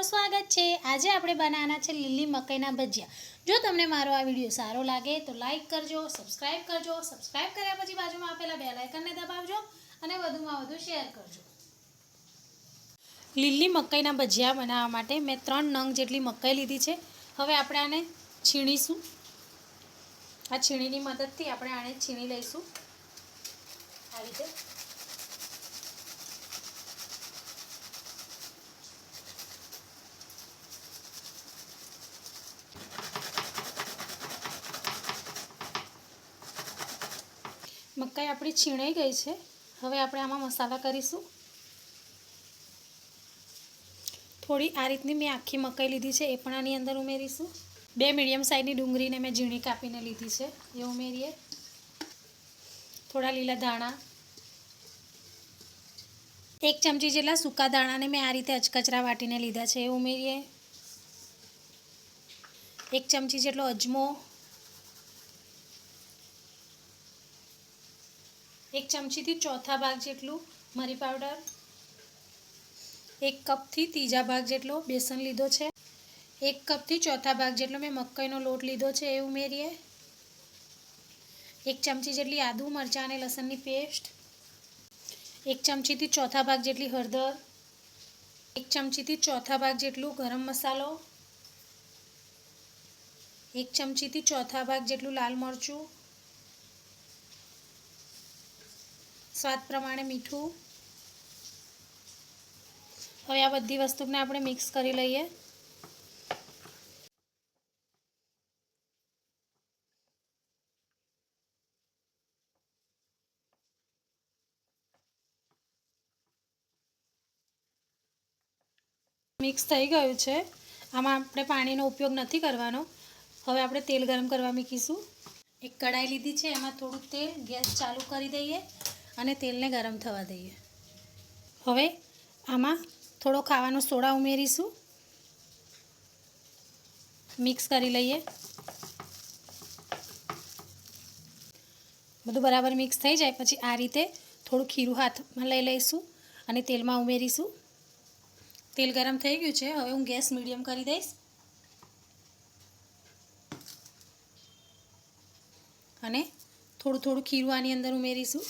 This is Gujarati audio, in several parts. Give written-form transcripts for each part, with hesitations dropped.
તમારું સ્વાગત છે। આજે આપણે બનાવવાના છે લીલી મકાઈના ભજીયા। જો તમને મારો આ વિડિયો સારો લાગે તો લાઈક કરજો, સબસ્ક્રાઇબ કરજો। સબસ્ક્રાઇબ કર્યા પછી બાજુમાં આપેલા બેલ આઇકનને દબાવજો અને વધુમાં વધુ શેર કરજો। લીલી મકાઈના ભજીયા બનાવવા માટે મેં 3 નંગ જેટલી મકાઈ લીધી છે। હવે આપણે આને છીણીશું। આ છીણીની મદદથી આપણે આને છીણી લઈશું આ રીતે। મકાઈ આપણી છીણાઈ ગઈ છે। હવે આપણે આમાં મસાલા કરીશું। થોડી આ રીતની મેં આખી મકાઈ લીધી છે, એ પણ આની અંદર ઉમેરીશું। 2 મીડિયમ સાઈઝની ડુંગળીને મેં ઝીણી કાપીને લીધી છે, એ ઉમેરીએ। થોડા લીલા ધાણા, 1 ચમચી જેટલા સૂકા દાણાને મેં આ રીતે અચકચરા વાટીને લીધા છે, એ ઉમેરીએ। 1 ચમચી જેટલો અજમો, 1 ચમચીથી ચોથા ભાગ જેટલું મરી પાવડર, 1 કપથી ત્રીજા ભાગ જેટલો બેસન લીધો છે, 1 કપથી ચોથા ભાગ જેટલો મેં મકાઈનો લોટ લીધો છે, એ ઉમેરીએ। 1 ચમચી જેટલી આદુ મરચાં અને લસણની પેસ્ટ, 1 ચમચીથી ચોથા ભાગ જેટલી હળદર, 1 ચમચીથી ચોથા ભાગ જેટલું ગરમ મસાલો, 1 ચમચીથી ચોથા ભાગ જેટલું લાલ મરચું, સ્વાદ પ્રમાણે મીઠું। હવે આ બધી વસ્તુને આપણે મિક્સ કરી લઈએ। મિક્સ થઈ ગયું છે। આમાં આપણે પાણીનો ઉપયોગ નથી કરવાનો। હવે આપણે તેલ ગરમ કરવા મૂકીશું। એક કઢાઈ લીધી છે, એમાં થોડું તેલ, ગેસ ચાલુ કરી દઈએ અને તેલને ગરમ થવા દઈએ। હવે આમાં થોડો ખાવાનો સોડા ઉમેરીશું, મિક્સ કરી લઈએ। બધું બરાબર મિક્સ થઈ જાય પછી આ રીતે થોડું ખીરું હાથમાં લઈ લઈશું અને તેલમાં ઉમેરીશું। તેલ ગરમ થઈ ગયું છે, હવે હું ગેસ મીડિયમ કરી દઈશ અને થોડું થોડું ખીરું આની અંદર ઉમેરીશું।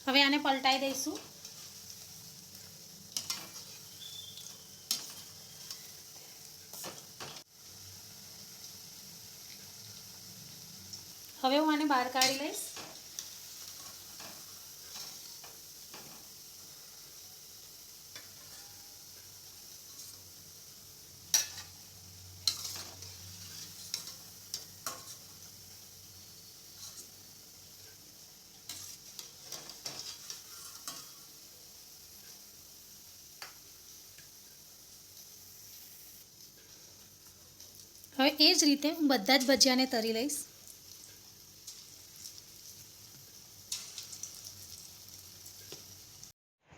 હવે આને પલટાઈ દઈશું। હવે હું આને બહાર કાઢી લઈશ। હવે એ જ રીતે હું બધા જ ભજીયાને તળી લઈશ।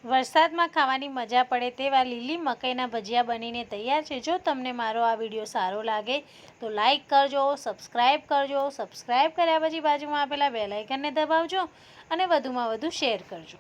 વરસાદમાં ખાવાની મજા પડે તેવા લીલી મકાઈના ભજીયા બનીને તૈયાર છે। જો તમને મારો આ વિડીયો સારો લાગે તો લાઈક કરજો, સબસ્ક્રાઈબ કરજો। સબસ્ક્રાઈબ કર્યા પછી બાજુમાં આપેલા બેલ આઇકનને દબાવજો અને વધુમાં વધુ શેર કરજો।